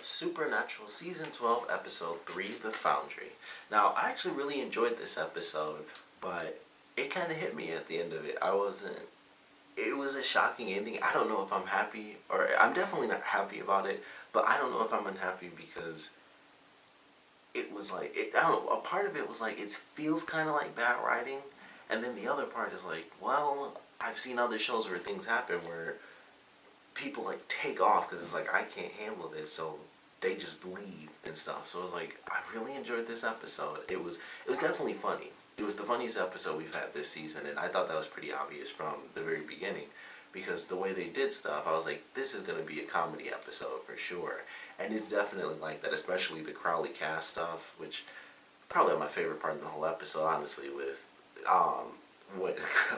Supernatural Season 12, Episode 3, The Foundry. Now, I actually really enjoyed this episode, but it kind of hit me at the end of it. It was a shocking ending. I don't know if I'm happy, or I'm definitely not happy about it, but I don't know if I'm unhappy because it was like, I don't know, a part of it was like, it feels kind of like bad writing, and then the other part is like, well, I've seen other shows where things happen where people like take off because it's like, I can't handle this, so they just leave and stuff. So it was like, I really enjoyed this episode. It was definitely funny. It was the funniest episode we've had this season, and I thought that was pretty obvious from the very beginning, because the way they did stuff, I was like, this is going to be a comedy episode for sure. And it's definitely like that, especially the Crowley cast stuff, which probably my favorite part of the whole episode, honestly, with when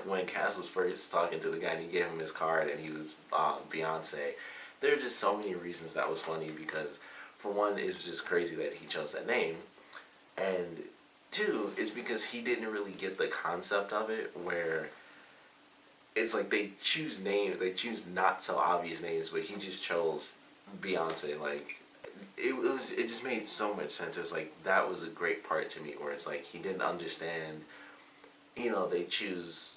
when Cas was first talking to the guy and he gave him his card and he was Beyonce. There are just so many reasons that was funny, because for one, it's just crazy that he chose that name, and two, it's because he didn't really get the concept of it, where it's like they choose not so obvious names, but he just chose Beyonce. Like, it just made so much sense. It was like, that was a great part to me, where it's like he didn't understand, they choose,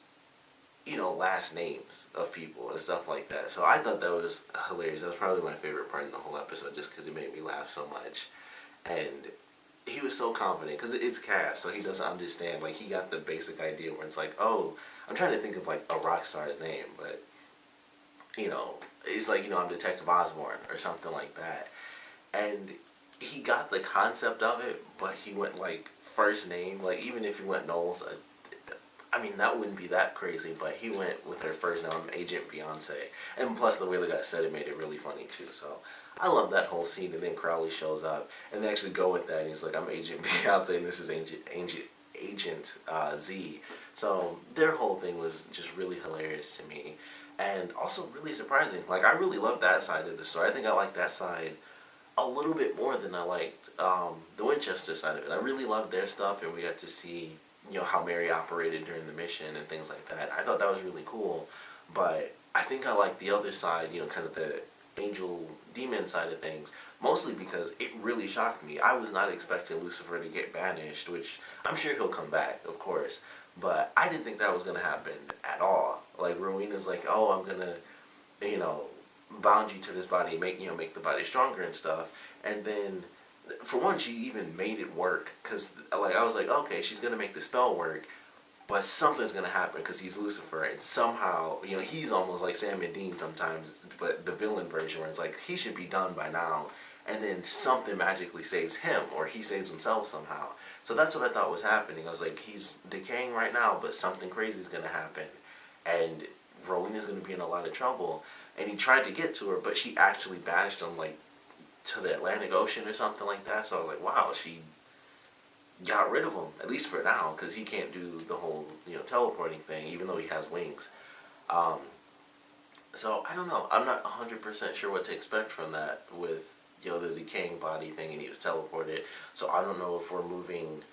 last names of people and stuff like that. So I thought that was hilarious. That was probably my favorite part in the whole episode, just because it made me laugh so much. And he was so confident, because it's Cas, so he doesn't understand. Like, he got the basic idea where it's like, oh, I'm trying to think of like a rock star's name, but it's like, I'm Detective Osborne or something like that. And he got the concept of it, but he went like first name. Like, even if he went Knowles, I mean, that wouldn't be that crazy, but he went with her first name, Agent Beyonce. And plus, the way the guy said it made it really funny, too. So, I love that whole scene. And then Crowley shows up, and they actually go with that. And he's like, I'm Agent Beyonce, and this is Agent Z. So, their whole thing was just really hilarious to me. And also really surprising. Like, I really love that side of the story. I think I like that side a little bit more than I liked the Winchester side of it. I really loved their stuff, and we got to see how Mary operated during the mission and things like that. I thought that was really cool, but I think I like the other side, kind of the angel demon side of things, mostly because it really shocked me. I was not expecting Lucifer to get banished, which I'm sure he'll come back, of course, but I didn't think that was going to happen at all. Like, Rowena's like, oh, I'm going to, bound you to this body, make the body stronger and stuff, and then for one, she even made it work, because like, I was like, okay, she's gonna make the spell work, but something's gonna happen because he's Lucifer, and somehow, he's almost like Sam and Dean sometimes, but the villain version, where it's like, he should be done by now, and then something magically saves him, or he saves himself somehow. So that's what I thought was happening. I was like, he's decaying right now, but something crazy is gonna happen, and Rowena's gonna be in a lot of trouble. And he tried to get to her, but she actually banished him, like, to the Atlantic Ocean or something like that. So I was like, wow, she got rid of him, at least for now, because he can't do the whole, teleporting thing, even though he has wings. So I don't know. I'm not 100% sure what to expect from that with, the decaying body thing, and he was teleported. So I don't know if we're moving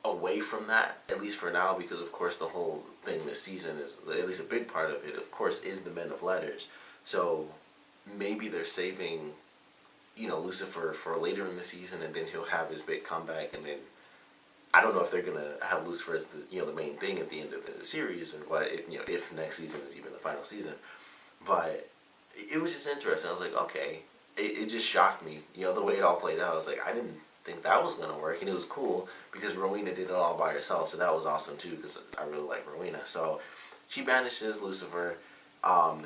away from that, at least for now, because of course the whole thing this season is, at least a big part of it, of course, is the Men of Letters. So maybe they're saving, Lucifer for later in the season, and then he'll have his big comeback, and then I don't know if they're gonna have Lucifer as the main thing at the end of the series, or what, if next season is even the final season. But it was just interesting. I was like, okay, it just shocked me, the way it all played out. I was like, I didn't think that was gonna work, and it was cool because Rowena did it all by herself, so that was awesome too, because I really like Rowena. So she banishes Lucifer.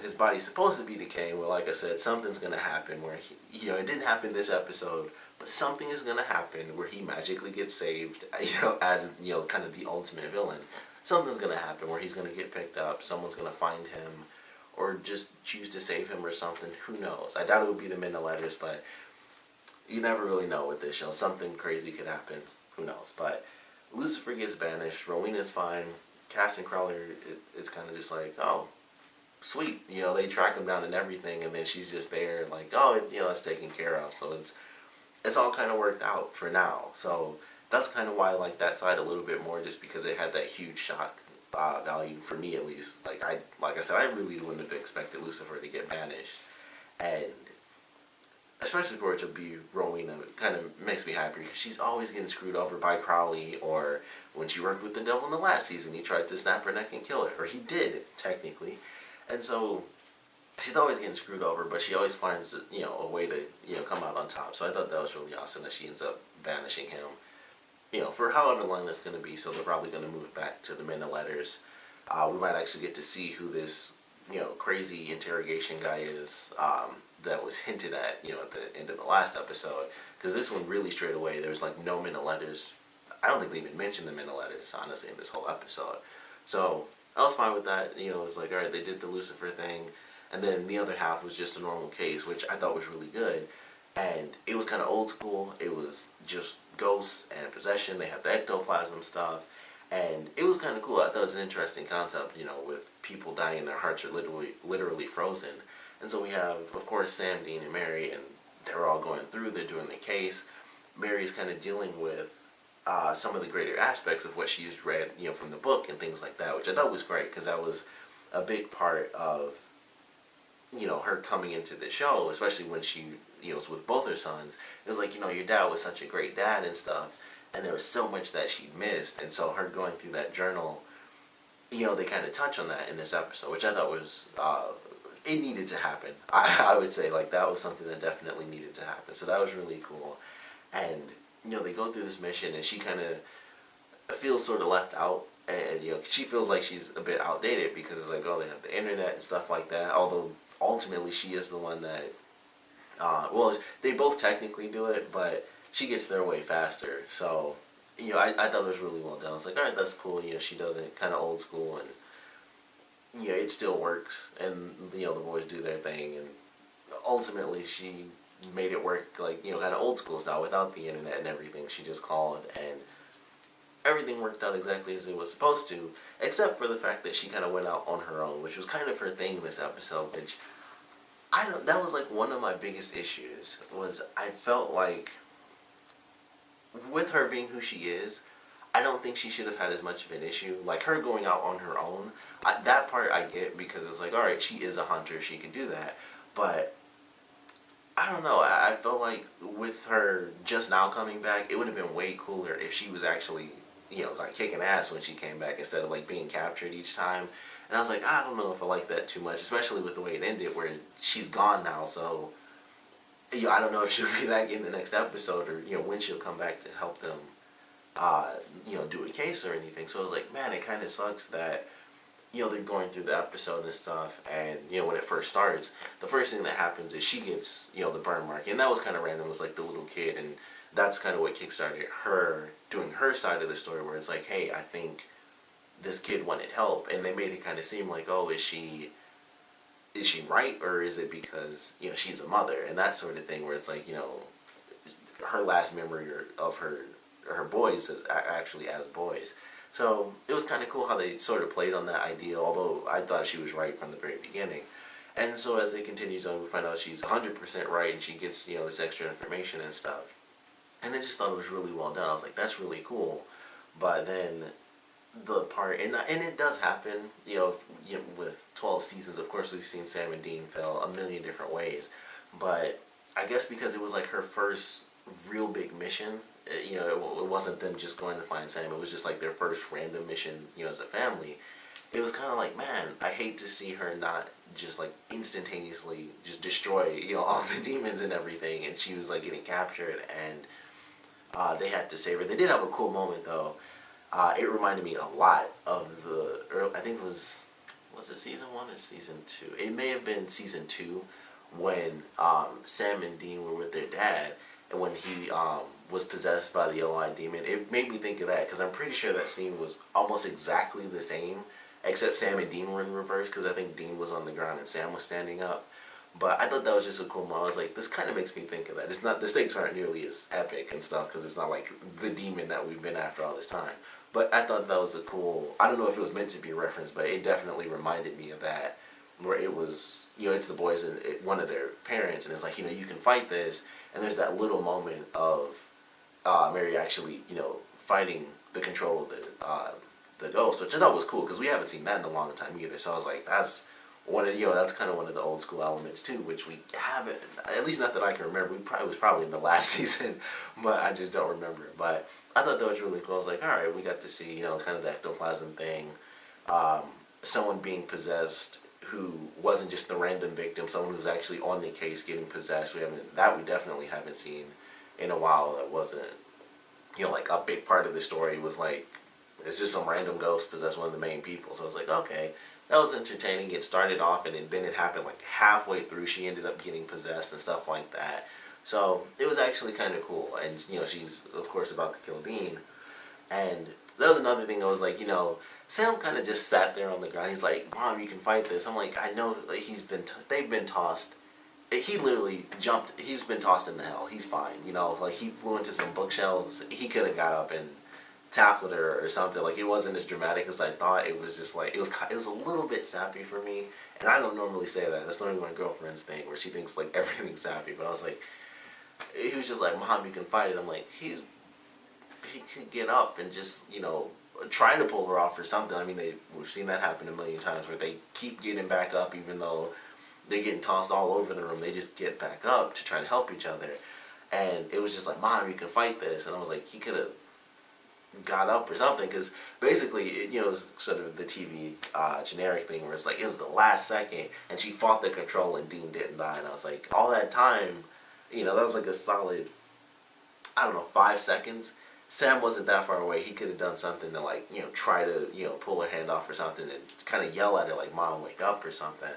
His body's supposed to be decaying. Well, like I said, something's gonna happen where he, it didn't happen this episode, but something is gonna happen where he magically gets saved. As kind of the ultimate villain. Something's gonna happen where he's gonna get picked up. Someone's gonna find him, or just choose to save him or something. Who knows? I doubt it would be the Men of Letters, but you never really know with this show. Something crazy could happen. Who knows? But Lucifer gets banished. Rowena's fine. Cas and Crowley, it's kind of just like, oh, sweet. They track him down and everything, and then she's just there, like, oh, it's taken care of. So it's all kind of worked out for now. So that's kind of why I like that side a little bit more, just because it had that huge shock value for me, at least. Like I said, I really wouldn't have expected Lucifer to get banished, and especially especially for it to be Rowena, it kind of makes me happy because she's always getting screwed over by Crowley, or when she worked with the devil in the last season, he tried to snap her neck and kill her, or he did, technically. And so she's always getting screwed over, but she always finds, a way to, come out on top. So I thought that was really awesome that she ends up banishing him, for however long that's going to be. So they're probably going to move back to the Men of Letters. We might actually get to see who this, crazy interrogation guy is, that was hinted at, at the end of the last episode. Because this one really straight away, there's like no Men of Letters. I don't think they even mentioned the Men of Letters, honestly, in this whole episode. So I was fine with that. It was like, alright, they did the Lucifer thing. And then the other half was just a normal case, which I thought was really good. And it was kind of old school. It was just ghosts and possession. They had the ectoplasm stuff. And it was kind of cool. I thought it was an interesting concept, with people dying and their hearts are literally frozen. And so we have, of course, Sam, Dean, and Mary, and they're all going through. They're doing the case. Mary's kind of dealing with some of the greater aspects of what she's read, from the book and things like that, which I thought was great because that was a big part of, her coming into the show, especially when she, was with both her sons. It was like, your dad was such a great dad and stuff, and there was so much that she missed, and so her going through that journal, they kind of touch on that in this episode, which I thought was, it needed to happen. I would say, like, that was something that definitely needed to happen, so that was really cool. And, they go through this mission, and she kind of feels sort of left out, and, she feels like she's a bit outdated, because it's like, oh, they have the internet and stuff like that, although ultimately she is the one that, well, they both technically do it, but she gets their way faster. So, I thought it was really well done. I was like, alright, that's cool. She does it kind of old school, and, it still works. And, the boys do their thing, and ultimately she made it work, like, kind of old school style without the internet and everything. She just called, and everything worked out exactly as it was supposed to, except for the fact that she kind of went out on her own, which was kind of her thing this episode, which, that was like one of my biggest issues, was I felt like, with her being who she is, I don't think she should have had as much of an issue. Like, her going out on her own, that part I get, because it's like, alright, she is a hunter, she can do that, but I don't know, I felt like with her just now coming back, it would have been way cooler if she was actually, like, kicking ass when she came back instead of, like, being captured each time. And I was like, I don't know if I like that too much, especially with the way it ended, where she's gone now, so, I don't know if she'll be back in the next episode, or, when she'll come back to help them, do a case or anything. So I was like, man, it kind of sucks that, they're going through the episode and stuff, and, when it first starts, the first thing that happens is she gets, the burn mark, and that was kind of random. It was like the little kid, and that's kind of what kickstarted her doing her side of the story, where it's like, hey, I think this kid wanted help, and they made it kind of seem like, oh, is she right, or is it because, she's a mother, and that sort of thing, where it's like, her last memory of her boys is actually as boys. So it was kind of cool how they sort of played on that idea, although I thought she was right from the very beginning. And so as it continues on, we find out she's 100% right, and she gets, this extra information and stuff. And I just thought it was really well done. I was like, that's really cool. But then the part, and it does happen, with 12 seasons, of course we've seen Sam and Dean fail a million different ways. But I guess because it was like her first real big mission, it wasn't them just going to find Sam, it was just like their first random mission, as a family. It was kind of like, man, I hate to see her not just like instantaneously just destroy, all the demons and everything, and she was like getting captured, and they had to save her. They did have a cool moment though. It reminded me a lot of I think it was it season 1 or season 2? It may have been season 2, when Sam and Dean were with their dad, and when he was possessed by the yellow-eyed demon. It made me think of that, because I'm pretty sure that scene was almost exactly the same, except Sam and Dean were in reverse, because I think Dean was on the ground and Sam was standing up. But I thought that was just a cool moment. I was like, this kind of makes me think of that. It's not, the stakes aren't nearly as epic and stuff, because it's not like the demon that we've been after all this time. But I thought that was a cool, I don't know if it was meant to be a reference, but it definitely reminded me of that, where it was, it's the boys and one of their parents, and it's like, you can fight this, and there's that little moment of Mary actually, fighting the control of the ghost, which I thought was cool, because we haven't seen that in a long time either. So I was like, that's one of, that's kind of one of the old school elements too, which we haven't, at least not that I can remember. It was probably in the last season, but I just don't remember. But I thought that was really cool. I was like, all right, we got to see, kind of the ectoplasm thing, someone being possessed who wasn't just the random victim, someone who's actually on the case getting possessed. We definitely haven't seen in a while. That wasn't, like a big part of the story was like, it's just some random ghost possessed one of the main people. So I was like, okay, that was entertaining. It started off and then it happened like halfway through. She ended up getting possessed and stuff like that. So it was actually kind of cool. And, she's, of course, about to kill Dean. And that was another thing. I was like, Sam kind of just sat there on the ground. He's like, Mom, you can fight this. I'm like, I know, like, they've been tossed. He literally jumped. He's been tossed into hell. He's fine. Like, he flew into some bookshelves. He could have got up and tackled her or something. Like, it wasn't as dramatic as I thought. It was just like, it was a little bit sappy for me. And I don't normally say that. That's normally my girlfriend's thing, where she thinks like everything's sappy. But I was like, he was just like, Mom, you can fight it. I'm like, he could get up and just, try to pull her off or something. I mean, we've seen that happen a million times, where they keep getting back up even though they're getting tossed all over the room. They just get back up to try to help each other. And it was just like, Mom, you can fight this. And I was like, he could have got up or something, because basically, it was sort of the TV generic thing where it's like, it was the last second and she fought the control and Dean didn't die. And I was like, all that time, that was like a solid, I don't know, 5 seconds. Sam wasn't that far away. He could have done something to, like, try to, pull her hand off or something and kind of yell at her like, Mom, wake up or something.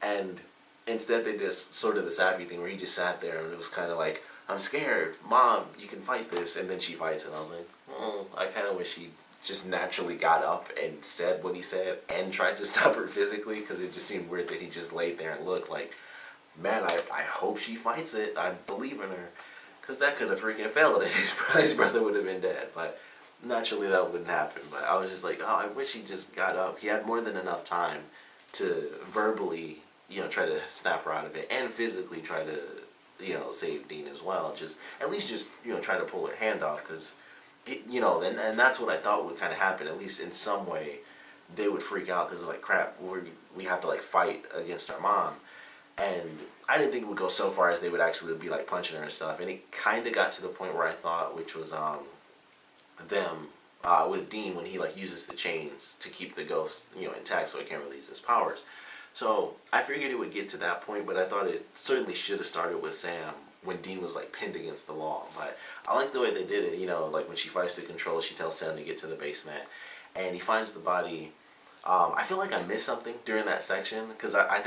And instead they did sort of the sappy thing where he just sat there and it was kind of like, I'm scared, Mom, you can fight this. And then she fights and I was like, I kind of wish he just naturally got up and said what he said and tried to stop her physically, because it just seemed weird that he just laid there and looked like, man, I hope she fights it. I believe in her. Because that could have freaking failed and his brother would have been dead. But naturally that wouldn't happen. But I was just like, oh, I wish he just got up. He had more than enough time to verbally, try to snap her out of it, and physically try to, save Dean as well. Just, at least just, try to pull her hand off, because, and that's what I thought would kind of happen. At least in some way, they would freak out, because it's like, crap, we have to, like, fight against our mom. And I didn't think it would go so far as they would actually be like punching her and stuff. And it kind of got to the point where I thought, which was them with Dean, when he like uses the chains to keep the ghost intact so he can't release his powers. So I figured it would get to that point, but I thought it certainly should have started with Sam when Dean was like pinned against the wall. But I like the way they did it. Like when she fights the control, she tells Sam to get to the basement, and he finds the body. I feel like I missed something during that section, because I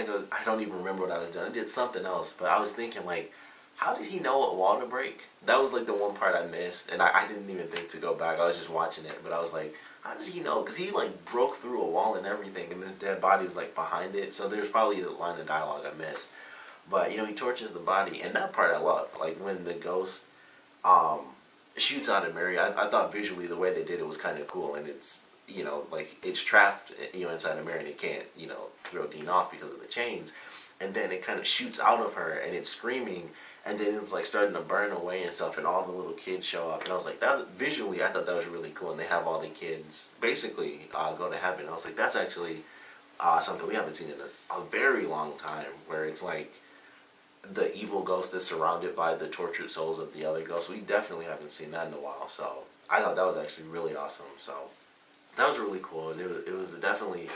don't even remember what I was doing. I did something else, but I was thinking like, how did he know what wall to break? That was like the one part I missed, and I didn't even think to go back. I was just watching it, but I was like, how did he know? Because he like broke through a wall and everything, and this dead body was like behind it, so there's probably a line of dialogue I missed. But he torches the body, and that part I love. Like when the ghost shoots out at Mary, I thought visually the way they did it was kind of cool, and it's, like it's trapped, inside of Mary, and it can't, throw Dean off because of the chains. And then it kind of shoots out of her, and it's screaming, and then it's like starting to burn away and stuff, and all the little kids show up. And I was like, that visually, I thought that was really cool. And they have all the kids basically go to heaven. I was like, that's actually something we haven't seen in a very long time, where it's like the evil ghost is surrounded by the tortured souls of the other ghosts. We definitely haven't seen that in a while. So I thought that was actually really awesome. So that was really cool, and it was definitely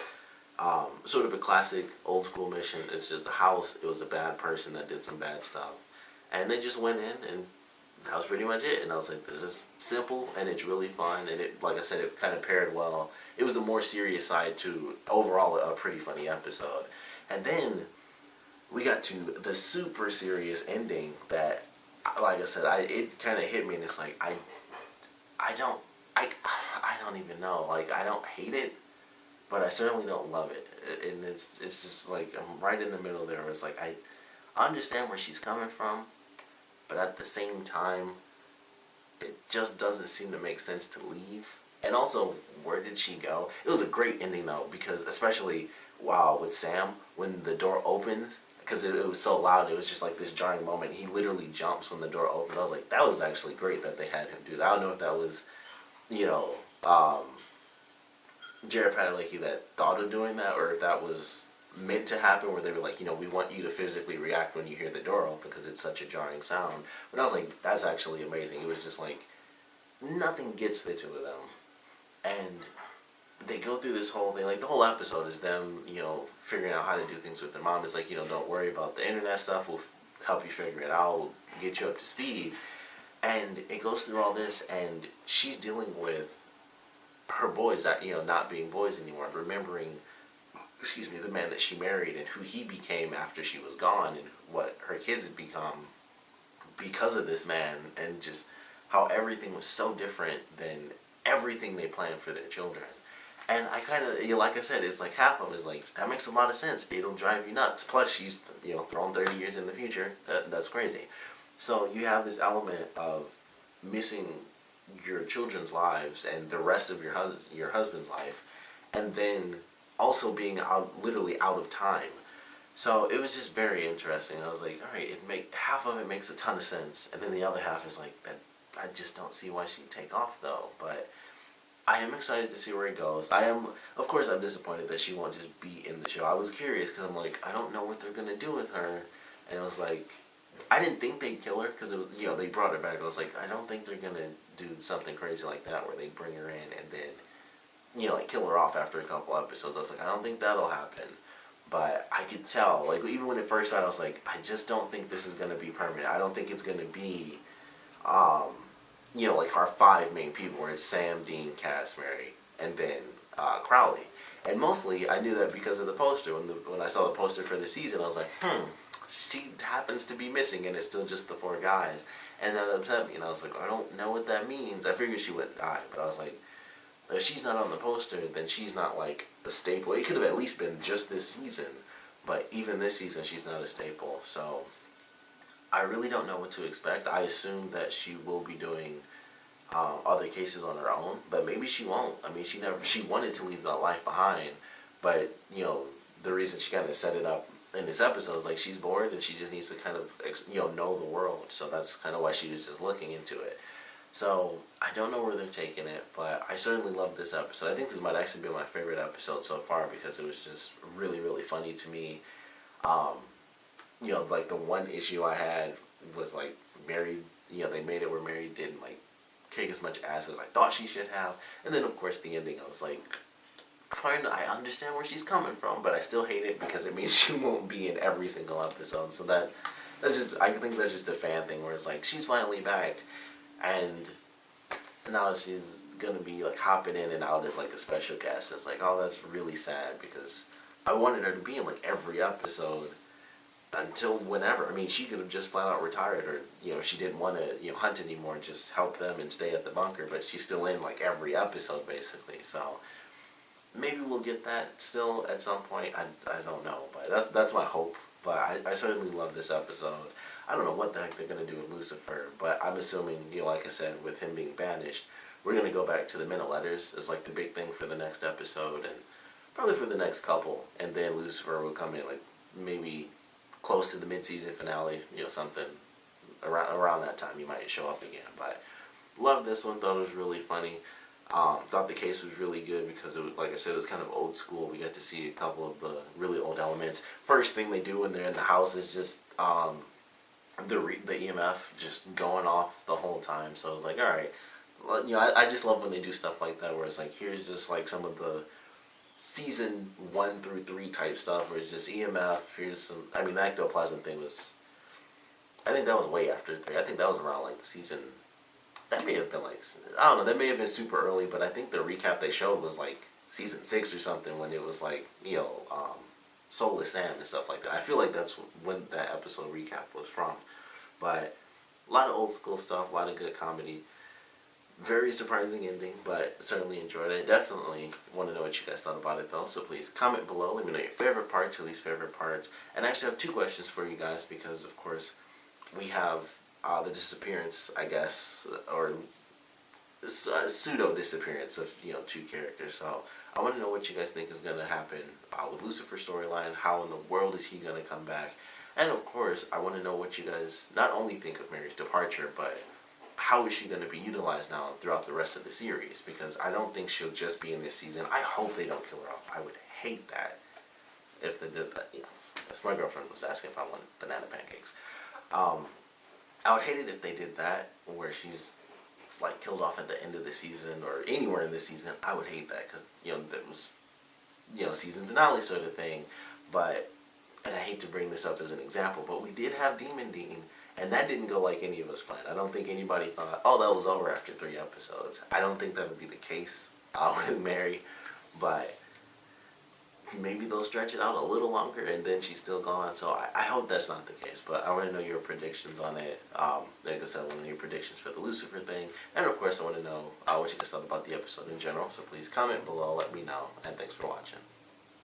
sort of a classic old school mission. It's just a house. It was a bad person that did some bad stuff, and they just went in, and that was pretty much it. And I was like, this is simple, and it's really fun, and it, like I said, it kind of paired well. It was the more serious side to overall a pretty funny episode. And then we got to the super serious ending that, like I said, it kind of hit me, and it's like, I don't even know. Like, I don't hate it, but I certainly don't love it. And it's just like, I'm right in the middle there, where it's like, I understand where she's coming from, but at the same time, it just doesn't seem to make sense to leave. And also, where did she go? It was a great ending though, because especially with Sam, when the door opens, because it was so loud, it was just like this jarring moment. He literally jumps when the door opens. I was like, that was actually great that they had him do that. I don't know if that was, Jared Padalecki that thought of doing that, or if that was meant to happen, where they were like, we want you to physically react when you hear the door open because it's such a jarring sound. But I was like, that's actually amazing. It was just like, nothing gets the two of them. And they go through this whole thing, like the whole episode is them, figuring out how to do things with their mom. It's like, don't worry about the internet stuff, we'll help you figure it out, we'll get you up to speed. And it goes through all this, and she's dealing with her boys that, not being boys anymore, remembering, the man that she married and who he became after she was gone, and what her kids had become because of this man, and just how everything was so different than everything they planned for their children. And I kind of, like I said, it's like half of it is like, that makes a lot of sense. It'll drive you nuts. Plus, she's, thrown 30 years in the future. That's crazy. So you have this element of missing your children's lives and the rest of your husband's life, and then also being literally out of time. So it was just very interesting. I was like, all right, half of it makes a ton of sense, and then the other half is like, that I just don't see why she'd take off though. But I am excited to see where it goes. Of course, I'm disappointed that she won't just be in the show. I was curious because I'm like, I don't know what they're gonna do with her, and I was like, I didn't think they'd kill her because they brought her back. I was like, I don't think they're gonna do something crazy like that where they bring her in and then kill her off after a couple episodes. I was like, I don't think that'll happen. But I could tell, like, even when it first started, I was like, I just don't think this is gonna be permanent. I don't think it's gonna be, like our 5 main people, where it's Sam, Dean, Cas, Mary, and then Crowley. And mostly, I knew that because of the poster. When I saw the poster for the season, I was like, she happens to be missing, and it's still just the 4 guys. And that upset me, and I was like, I don't know what that means. I figured she would die, but I was like, if she's not on the poster, then she's not like a staple. It could have at least been just this season, but even this season, she's not a staple. So I really don't know what to expect. I assume that she will be doing other cases on her own, but maybe she won't. I mean, she wanted to leave that life behind, but the reason she kind of set it up in this episode is like, she's bored and she just needs to kind of know the world. So that's kind of why she was just looking into it. So I don't know where they're taking it, but I certainly love this episode. I think this might actually be my favorite episode so far because it was just really, really funny to me. Like the one issue I had was like Mary, they made it where Mary didn't like kick as much ass as I thought she should have. And then of course the ending, I was like, I understand where she's coming from, but I still hate it because it means she won't be in every single episode. So that's just, I think that's just a fan thing where it's like, she's finally back, and now she's gonna be like hopping in and out as like a special guest. It's like, oh, that's really sad because I wanted her to be in like every episode until whenever. I mean, she could have just flat out retired, or if she didn't want to hunt anymore, just help them and stay at the bunker. But she's still in like every episode basically. So maybe we'll get that still at some point. I don't know, but that's my hope. But I certainly love this episode. I don't know what the heck they're going to do with Lucifer, but I'm assuming, like I said, with him being banished, we're going to go back to the minute letters as like the big thing for the next episode, and probably for the next couple. And then Lucifer will come in like maybe close to the mid-season finale, something around that time he might show up again. But loved this one, thought it was really funny. Thought the case was really good because it was, like I said, it was kind of old school. We got to see a couple of the really old elements. First thing they do when they're in the house is just the EMF just going off the whole time. So I was like, all right, I just love when they do stuff like that, where it's like, here's just like some of the season 1 through 3 type stuff where it's just EMF. Here's some, I mean, the ectoplasm thing was, I think that was way after 3. I think that was around like season, that may have been like, I don't know, that may have been super early, but I think the recap they showed was like season 6 or something, when it was like, Soulless Sam and stuff like that. I feel like that's when that episode recap was from. But a lot of old school stuff, a lot of good comedy. Very surprising ending, but certainly enjoyed it. Definitely want to know what you guys thought about it though, so please comment below. Let me know your favorite parts, your least favorite parts. And I actually have 2 questions for you guys because, of course, we have the disappearance, I guess, or pseudo disappearance of 2 characters. So I want to know what you guys think is going to happen with Lucifer's storyline. How in the world is he going to come back? And of course, I want to know what you guys not only think of Mary's departure, but how is she going to be utilized now throughout the rest of the series? Because I don't think she'll just be in this season. I hope they don't kill her off. I would hate that. if they did that. If my girlfriend was asking if I wanted banana pancakes. I would hate it if they did that, where she's like killed off at the end of the season or anywhere in the season. I would hate that because that was season finale sort of thing. But and I hate to bring this up as an example, but we did have Demon Dean, and that didn't go like any of us planned. I don't think anybody thought, oh, that was over after 3 episodes. I don't think that would be the case with Mary, but maybe they'll stretch it out a little longer and then she's still gone. So I hope that's not the case, but I want to know your predictions on it. Like I said, I want to know your predictions for the Lucifer thing, and of course I want to know what you guys thought about the episode in general. So please comment below, let me know, and thanks for watching.